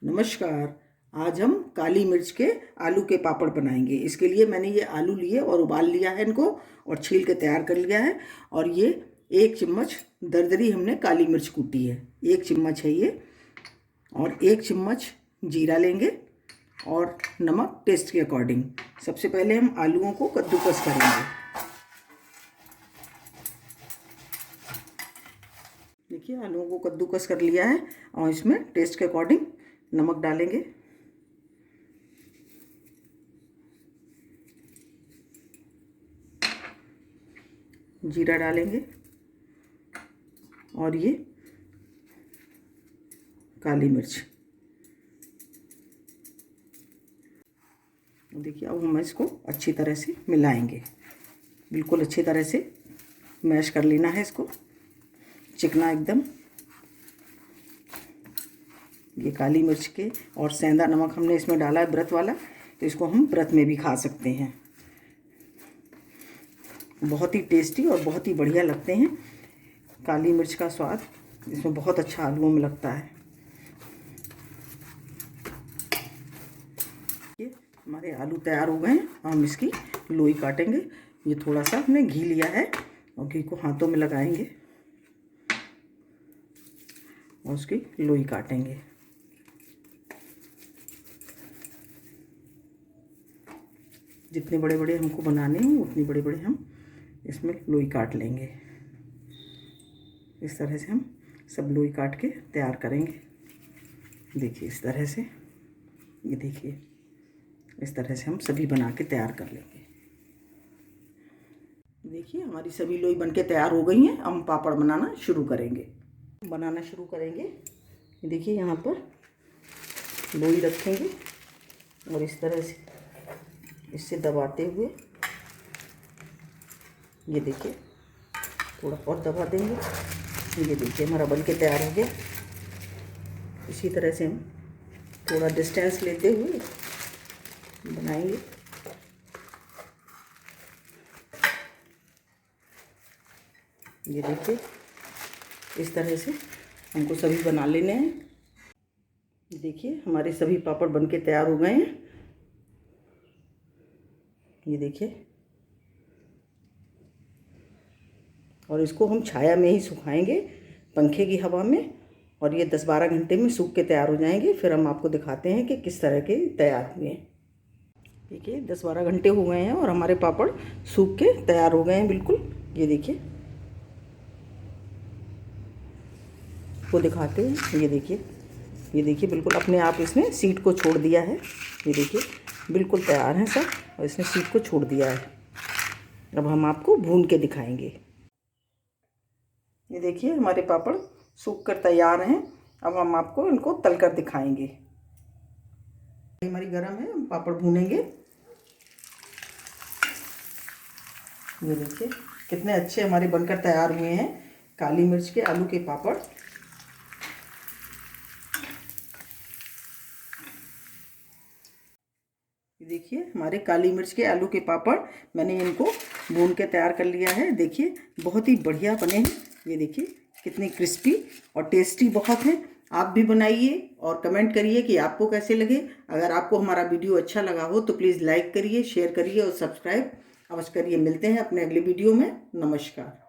नमस्कार। आज हम काली मिर्च के आलू के पापड़ बनाएंगे। इसके लिए मैंने ये आलू लिए और उबाल लिया है इनको और छील के तैयार कर लिया है। और ये 1 चम्मच दरदरी हमने काली मिर्च कूटी है, 1 चम्मच है ये। और 1 चम्मच जीरा लेंगे और नमक टेस्ट के अकॉर्डिंग। सबसे पहले हम आलूओं को कद्दूकस करेंगे। देखिए आलूओं को कद्दूकस कर लिया है और इसमें टेस्ट के अकॉर्डिंग नमक डालेंगे। जीरा डालेंगे और ये काली मिर्च। देखिए अब हम इसको अच्छी तरह से मिलाएंगे, बिल्कुल अच्छी तरह से मैश कर लेना है इसको, चिकना एकदम। ये काली मिर्च के और सेंधा नमक हमने इसमें डाला है व्रत वाला, तो इसको हम व्रत में भी खा सकते हैं। बहुत ही टेस्टी और बहुत ही बढ़िया लगते हैं। काली मिर्च का स्वाद इसमें बहुत अच्छा आलूओं में लगता है। ये हमारे आलू तैयार हो गए हैं। हम इसकी लोई काटेंगे। ये थोड़ा सा हमने घी लिया है और घी को हाथों में लगाएंगे और उसकी लोई काटेंगे। जितने बड़े बड़े हमको बनाने हैं उतनी बड़े बड़े हम इसमें लोई काट लेंगे। इस तरह से हम सब लोई काट के तैयार करेंगे। देखिए इस तरह से, ये देखिए इस तरह से हम सभी बना के तैयार कर लेंगे। देखिए हमारी सभी लोई बन के तैयार हो गई हैं। हम पापड़ बनाना शुरू करेंगे। देखिए यहाँ पर लोई रखेंगे और इस तरह से इससे दबाते हुए, ये देखिए थोड़ा और दबा देंगे। ये देखिए हमारा बन के तैयार हो गया। इसी तरह से हम थोड़ा डिस्टेंस लेते हुए बनाएंगे। ये देखिए इस तरह से हमको सभी बना लेने हैं। देखिए हमारे सभी पापड़ बन के तैयार हो गए हैं। ये देखिए, और इसको हम छाया में ही सुखाएंगे, पंखे की हवा में, और ये 10-12 घंटे में सूख के तैयार हो जाएंगे। फिर हम आपको दिखाते हैं कि किस तरह के तैयार हुए हैं। देखिए 10-12 घंटे हो गए हैं और हमारे पापड़ सूख के तैयार हो गए हैं बिल्कुल। ये देखिए, वो दिखाते हैं। ये देखिए बिल्कुल अपने आप इसने सीट को छोड़ दिया है। ये देखिए बिल्कुल तैयार हैं सब और इसने सीट को छोड़ दिया है। अब हम आपको भून के दिखाएंगे। ये देखिए हमारे पापड़ सूख कर तैयार हैं। अब हम आपको इनको तल कर दिखाएंगे। हमारी गरम है, हम पापड़ भूनेंगे। ये देखिए कितने अच्छे हमारे बनकर तैयार हुए हैं काली मिर्च के आलू के पापड़। देखिए हमारे काली मिर्च के आलू के पापड़ मैंने इनको भून के तैयार कर लिया है। देखिए बहुत ही बढ़िया बने हैं। ये देखिए कितने क्रिस्पी और टेस्टी बहुत हैं। आप भी बनाइए और कमेंट करिए कि आपको कैसे लगे। अगर आपको हमारा वीडियो अच्छा लगा हो तो प्लीज़ लाइक करिए, शेयर करिए और सब्सक्राइब अवश्य करिए। मिलते हैं अपने अगले वीडियो में। नमस्कार।